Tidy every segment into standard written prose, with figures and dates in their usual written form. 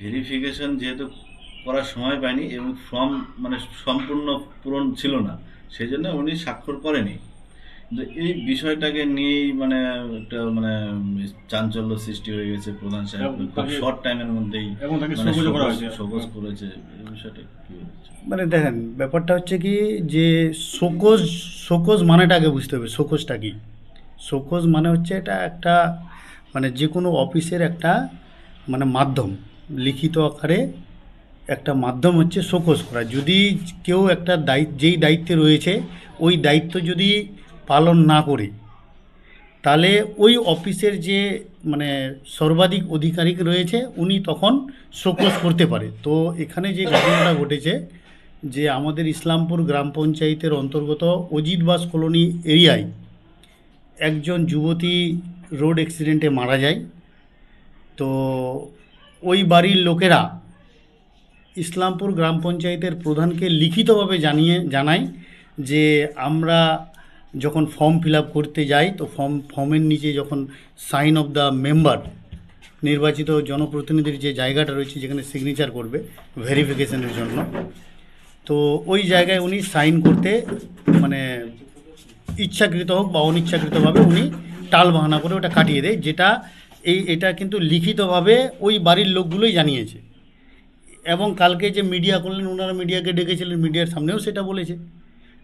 Verification যেহেতু করার সময় পায়নি এবং ফর্ম মানে সম্পূর্ণ পূরণ ছিল না, সেই জন্য উনি স্বাক্ষর করেনি। কিন্তু এই বিষয়টাকে নিয়েই মানে একটা মানে চাঞ্চল্য সৃষ্টি হয়ে গেছে। প্রধান সাহেব খুব শর্ট টাইমের মধ্যেই শোকজ করেছে। এই বিষয়টা কি হচ্ছে? মানে দেখেন, ব্যাপারটা হচ্ছে কি যে শোকজ মানেটা আগে বুঝতে হবে। শোকজটা কি? শোকজ মানে হচ্ছে এটা একটা মানে যে কোনো অফিসের একটা মানে মাধ্যম, লিখিত আকারে একটা মাধ্যম হচ্ছে শোকজ করা। যদি কেউ একটা যেই দায়িত্বে রয়েছে ওই দায়িত্ব যদি পালন না করে, তাহলে ওই অফিসের যে মানে সর্বাধিক আধিকারিক রয়েছে উনি তখন শোকজ করতে পারে। তো এখানে যে ঘটনাটা ঘটেছে যে আমাদের ইসলামপুর গ্রাম পঞ্চায়েতের অন্তর্গত অজিতবাস কলোনি এরিয়ায় একজন যুবতী রোড অ্যাক্সিডেন্টে মারা যায়। তো ওই বাড়ির লোকেরা ইসলামপুর গ্রাম পঞ্চায়েতের প্রধানকে লিখিতভাবে জানায় যে আমরা যখন ফর্ম ফিল আপ করতে যাই তো ফর্মের নিচে যখন সাইন অফ দ্য মেম্বার, নির্বাচিত জনপ্রতিনিধির যে জায়গাটা রয়েছে যেখানে সিগনেচার করবে ভেরিফিকেশনের জন্য, তো ওই জায়গায় উনি সাইন করতে মানে ইচ্ছাকৃত হোক বা অনিচ্ছাকৃতভাবে উনি টাল বাহানা করে ওটা কাটিয়ে দেয়, যেটা এটা কিন্তু লিখিতভাবে ওই বাড়ির লোকগুলোই জানিয়েছে। এবং কালকে যে মিডিয়া করলেন, ওনারা মিডিয়াকে ডেকেছিলেন, মিডিয়ার সামনেও সেটা বলেছে।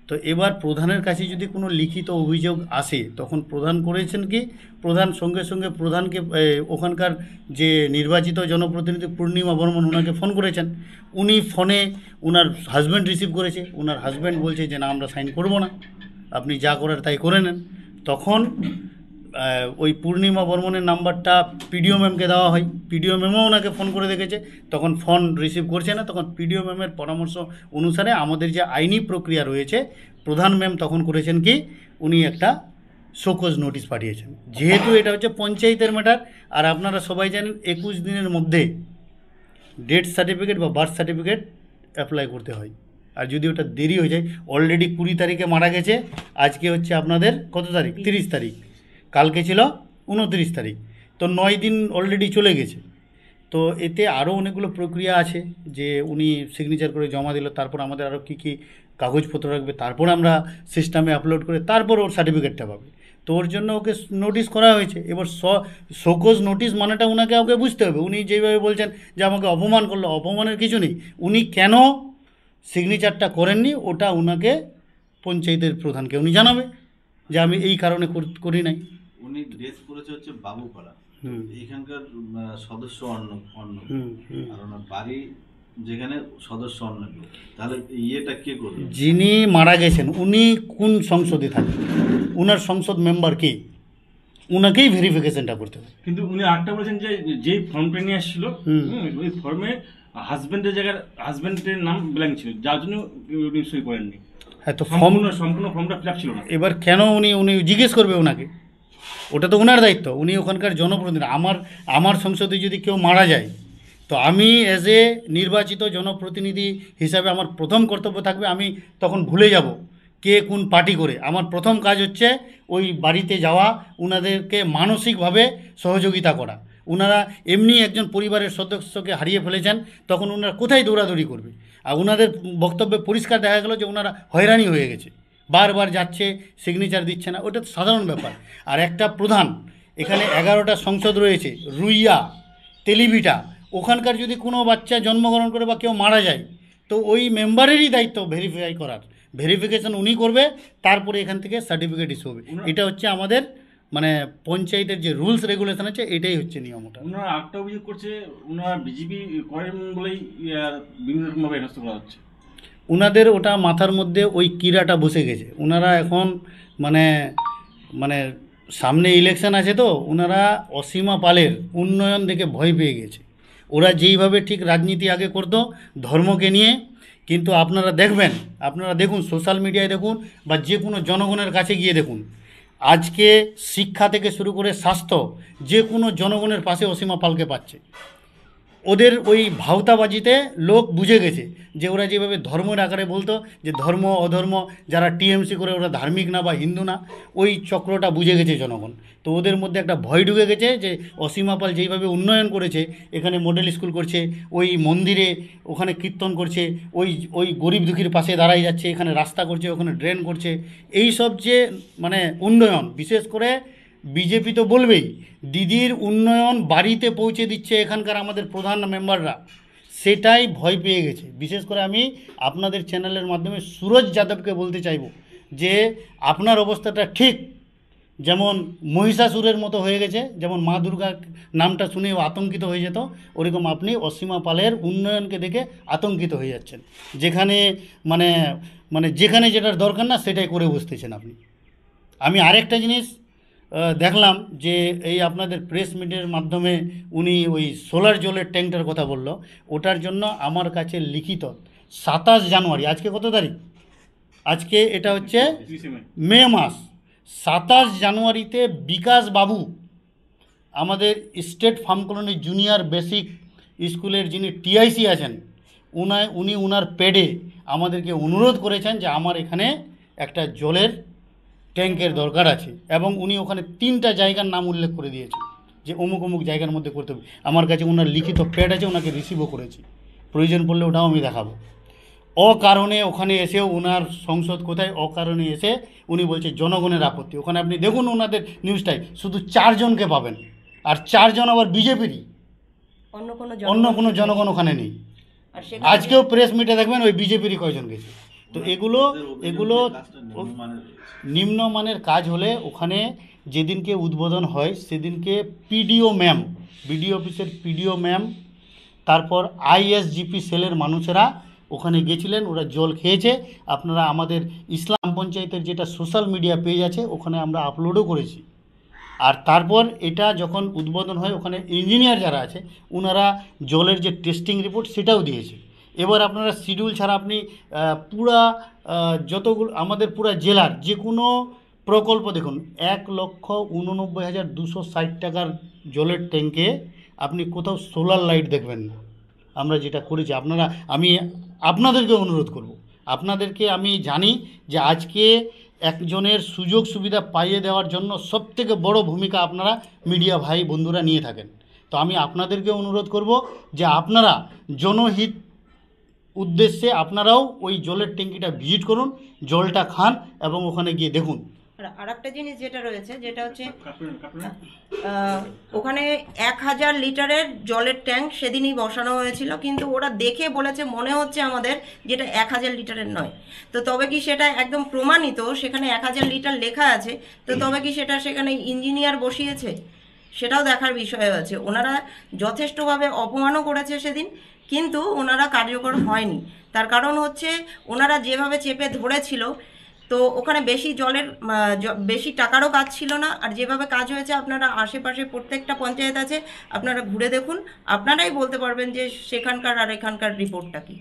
তো এবার প্রধানের কাছে যদি কোনো লিখিত অভিযোগ আসে তখন প্রধান করেছেন কি, প্রধান সঙ্গে সঙ্গে প্রধানকে ওখানকার যে নির্বাচিত জনপ্রতিনিধি পূর্ণিমা বর্মন ওনাকে ফোন করেছেন। উনি ফোনে ওনার হাজব্যান্ড রিসিভ করেছে। ওনার হাজব্যান্ড বলছে যে না, আমরা সাইন করব না, আপনি যা করার তাই করে নেন। তখন ওই পূর্ণিমা বর্মনের নাম্বারটা পিডিও ম্যামকে দেওয়া হয়। পিডিও ম্যামও ওনাকে ফোন করে দেখেছে, তখন ফোন রিসিভ করছে না। তখন পিডিও ম্যামের পরামর্শ অনুসারে আমাদের যে আইনি প্রক্রিয়া রয়েছে, প্রধান ম্যাম তখন করেছেন কি, উনি একটা শোকজ নোটিশ পাঠিয়েছেন। যেহেতু এটা হচ্ছে পঞ্চায়েতের ম্যাটার, আর আপনারা সবাই জানেন 21 দিনের মধ্যে ডেথ সার্টিফিকেট বা বার্থ সার্টিফিকেট অ্যাপ্লাই করতে হয়। আর যদি ওটা দেরি হয়ে যায়, অলরেডি 20 তারিখে মারা গেছে, আজকে হচ্ছে আপনাদের কত তারিখ? 30 তারিখ, কালকে ছিল 29 তারিখ, তো 9 দিন অলরেডি চলে গেছে। তো এতে আরও অনেকগুলো প্রক্রিয়া আছে যে উনি সিগনেচার করে জমা দিল, তারপর আমাদের আরও কী কী কাগজপত্র রাখবে, তারপর আমরা সিস্টেমে আপলোড করে তারপর ওর সার্টিফিকেটটা পাবে। তো ওর জন্য ওকে নোটিশ করা হয়েছে। এবার শোকজ নোটিশ মানেটা ওকে বুঝতে হবে। উনি যেভাবে বলছেন যে আমাকে অপমান করলো, অপমানের কিছু নেই। উনি কেন সিগনেচারটা করেননি ওটা ওনাকে পঞ্চায়েতের প্রধানকে উনি জানাবে যে আমি এই কারণে করি নাই। উনি ড্রেস করেছে হচ্ছে বাবুপাড়া, এখানকার সদস্য অন্য আর ওনার বাড়ি যেখানে সদস্য অন্য, তাহলে ইয়েটা কে করবে? যিনি মারা গেছেন উনি কোন সংসদে থাকেন, ওনার সংসদ মেম্বার কে, ওনাকেই ভেরিফিকেশনটা করতে হবে। কিন্তু উনি আরেকটা বলেছেন যে যেই ফর্মটা নিয়ে আসছিল ওই ফর্মে হাজব্যান্ডের জায়গায় হাজব্যান্ডের নাম ব্ল্যাঙ্ক ছিল, যার জন্য উনি সই করেননি। হ্যাঁ, তো সম্পূর্ণ ফর্মটা ফিল আপ ছিল না। এবার কেন উনি জিজ্ঞেস করবে ওনাকে? ওটা তো ওনার দায়িত্ব, উনি ওখানকার জনপ্রতিনিধি। আমার সংসদে যদি কেউ মারা যায় তো আমি অ্যাজ এ নির্বাচিত জনপ্রতিনিধি হিসাবে আমার প্রথম কর্তব্য থাকবে, আমি তখন ভুলে যাব কে কোন পার্টি করে। আমার প্রথম কাজ হচ্ছে ওই বাড়িতে যাওয়া, ওনাদেরকে মানসিকভাবে সহযোগিতা করা। ওনারা এমনি একজন পরিবারের সদস্যকে হারিয়ে ফেলেছেন, তখন ওনারা কোথায় দৌড়াদৌড়ি করবে? আর ওনাদের বক্তব্যে পরিষ্কার দেখা গেল যে ওনারা হয়রানি হয়ে গেছে, বারবার যাচ্ছে, সিগনেচার দিচ্ছে না। ওটা তো সাধারণ ব্যাপার। আর একটা প্রধান, এখানে 11টা সংসদ রয়েছে, রুইয়া, তেলিভিটা, ওখানকার যদি কোনো বাচ্চা জন্মগ্রহণ করে বা কেউ মারা যায় তো ওই মেম্বারেরই দায়িত্ব ভেরিফাই করার। ভেরিফিকেশন উনি করবে, তারপরে এখান থেকে সার্টিফিকেট ইস্যু হবে। এটা হচ্ছে আমাদের মানে পঞ্চায়েতের যে রুলস রেগুলেশন আছে, এটাই হচ্ছে নিয়মটা। ওনারা একটা অভিযোগ করছে ওনারা বিজেপি করেন বলেই বিভিন্ন রকমভাবে হেনস্থ করা হচ্ছে। ওনাদের ওটা মাথার মধ্যে ওই কীড়াটা বসে গেছে। ওনারা এখন মানে মানে সামনে ইলেকশন আছে, তো ওনারা অসীমা পালের উন্নয়ন দেখে ভয় পেয়ে গেছে। ওরা যেইভাবে ঠিক রাজনীতি আগে করতো ধর্মকে নিয়ে, কিন্তু আপনারা দেখুন সোশ্যাল মিডিয়ায় দেখুন বা যে কোনো জনগণের কাছে গিয়ে দেখুন, আজকে শিক্ষা থেকে শুরু করে স্বাস্থ্য, যে কোনো জনগণের পাশে অসীমা পালকে পাচ্ছে। ওদের ওই ভাওতাবাজিতে লোক বুঝে গেছে যে ওরা যেভাবে ধর্মের আকারে বলতো যে ধর্ম অধর্ম, যারা টিএমসি করে ওরা ধার্মিক না বা হিন্দু না, ওই চক্রটা বুঝে গেছে জনগণ। তো ওদের মধ্যে একটা ভয় ঢুকে গেছে যে অসীমা পাল যেইভাবে উন্নয়ন করেছে, এখানে মডেল স্কুল করছে, ওই মন্দিরে ওখানে কীর্তন করছে, ওই ওই গরিব দুঃখীর পাশে দাঁড়াই যাচ্ছে, এখানে রাস্তা করছে, ওখানে ড্রেন করছে, এই সব যে মানে উন্নয়ন, বিশেষ করে বিজেপি তো বলবেই, দিদির উন্নয়ন বাড়িতে পৌঁছে দিচ্ছে এখানকার আমাদের প্রধান মেম্বাররা, সেটাই ভয় পেয়ে গেছে। বিশেষ করে আমি আপনাদের চ্যানেলের মাধ্যমে সুরজ যাদবকে বলতে চাইব যে আপনার অবস্থাটা ঠিক যেমন মহিষাসুরের মতো হয়ে গেছে, যেমন মা দুর্গা নামটা শুনেও আতঙ্কিত হয়ে যেত, ওরকম আপনি অসীমা পালের উন্নয়নকে দেখে আতঙ্কিত হয়ে যাচ্ছেন, যেখানে মানে মানে যেখানে যেটার দরকার না সেটাই করে বসতেছেন আপনি। আমি আরেকটা জিনিস দেখলাম যে এই আপনাদের প্রেস মিটের মাধ্যমে উনি ওই সোলার জলের ট্যাঙ্কটার কথা বললো, ওটার জন্য আমার কাছে লিখিত 27 জানুয়ারি, আজকে কত তারিখ? আজকে এটা হচ্ছে মে মাস, 27 জানুয়ারিতে বিকাশ বাবু, আমাদের state farm colony junior basic স্কুলের যিনি টিআইসি আছেন, উনি উনার পেডে আমাদেরকে অনুরোধ করেছেন যে আমার এখানে একটা জলের ট্যাঙ্কের দরকার আছে, এবং উনি ওখানে 3টা জায়গার নাম উল্লেখ করে দিয়েছেন যে অমুক অমুক জায়গার মধ্যে করতে হবে। আমার কাছে ওনার লিখিত প্যাড আছে, ওনাকে রিসিভও করেছি, প্রয়োজন পড়লে ওটাও আমি দেখাবো। অকারণে ওখানে এসেও ওনার সংসদ কোথায়, অকারণে এসে উনি বলছে জনগণের আপত্তি। ওখানে আপনি দেখুন ওনাদের নিউজটাই, শুধু 4 জনকে পাবেন, আর 4 জন আবার বিজেপিরই, অন্য কোনো জনগণ ওখানে নেই। আজকেও প্রেস মিটে দেখবেন ওই বিজেপিরই কয়জন গেছে। তো এগুলো নিম্নমানের কাজ হলে ওখানে যেদিনকে উদ্বোধন হয় সেদিনকে পিডিও ম্যাম, বিডিও অফিসের পিডিও ম্যাম, তারপর আইএসজিপি সেলের মানুষেরা ওখানে গেছিলেন, ওরা জল খেয়েছে। আপনারা আমাদের ইসলাম পঞ্চায়েতের যেটা সোশ্যাল মিডিয়া পেজ আছে ওখানে আমরা আপলোডও করেছি। আর তারপর এটা যখন উদ্বোধন হয় ওখানে ইঞ্জিনিয়ার যারা আছে ওনারা জলের যে টেস্টিং রিপোর্ট সেটাও দিয়েছে। এবার আপনারা শিডিউল ছাড়া আপনি পুরা যতগুলো আমাদের পুরা জেলার যে কোনো প্রকল্প দেখুন, 1,89,260 টাকার জলের ট্যাঙ্কে আপনি কোথাও সোলার লাইট দেখবেন না। আমরা যেটা করেছি আমি আপনাদেরকে অনুরোধ করব, আপনাদেরকে আমি জানি যে আজকে একজনের সুযোগ সুবিধা পাইয়ে দেওয়ার জন্য সবথেকে বড় ভূমিকা আপনারা মিডিয়া ভাই বন্ধুরা নিয়ে থাকেন। তো আমি আপনাদেরকে অনুরোধ করব যে আপনারা জনহিত উদ্দেশ্যে আপনারাও ওই জলের ট্যাঙ্কিটা ভিজিট করুন, জলটা খান এবং ওখানে গিয়ে দেখুন। আর একটা জিনিস যেটা রয়েছে যেটা হচ্ছে ওখানে 1000 লিটারের জলের ট্যাঙ্ক সেদিনই বসানো হয়েছিল, কিন্তু ওরা দেখে বলেছে মনে হচ্ছে আমাদের যেটা 1000 লিটারের নয়। তো তবে কি সেটা একদম প্রমাণিত, সেখানে 1000 লিটার লেখা আছে, তো তবে কি সেটা সেখানে ইঞ্জিনিয়ার বসিয়েছে সেটাও দেখার বিষয় আছে। ওনারা যথেষ্টভাবে অপমানও করেছে সেদিন, কিন্তু ওনারা কার্যকর হয়নি। তার কারণ হচ্ছে ওনারা যেভাবে চেপে ধরেছিল, তো ওখানে বেশি বেশি টাকারও কাজ ছিল না। আর যেভাবে কাজ হয়েছে আপনারা আশেপাশে প্রত্যেকটা পঞ্চায়েত আছে, আপনারা ঘুরে দেখুন, আপনারাই বলতে পারবেন যে সেখানকার আর এখানকার রিপোর্টটা কি।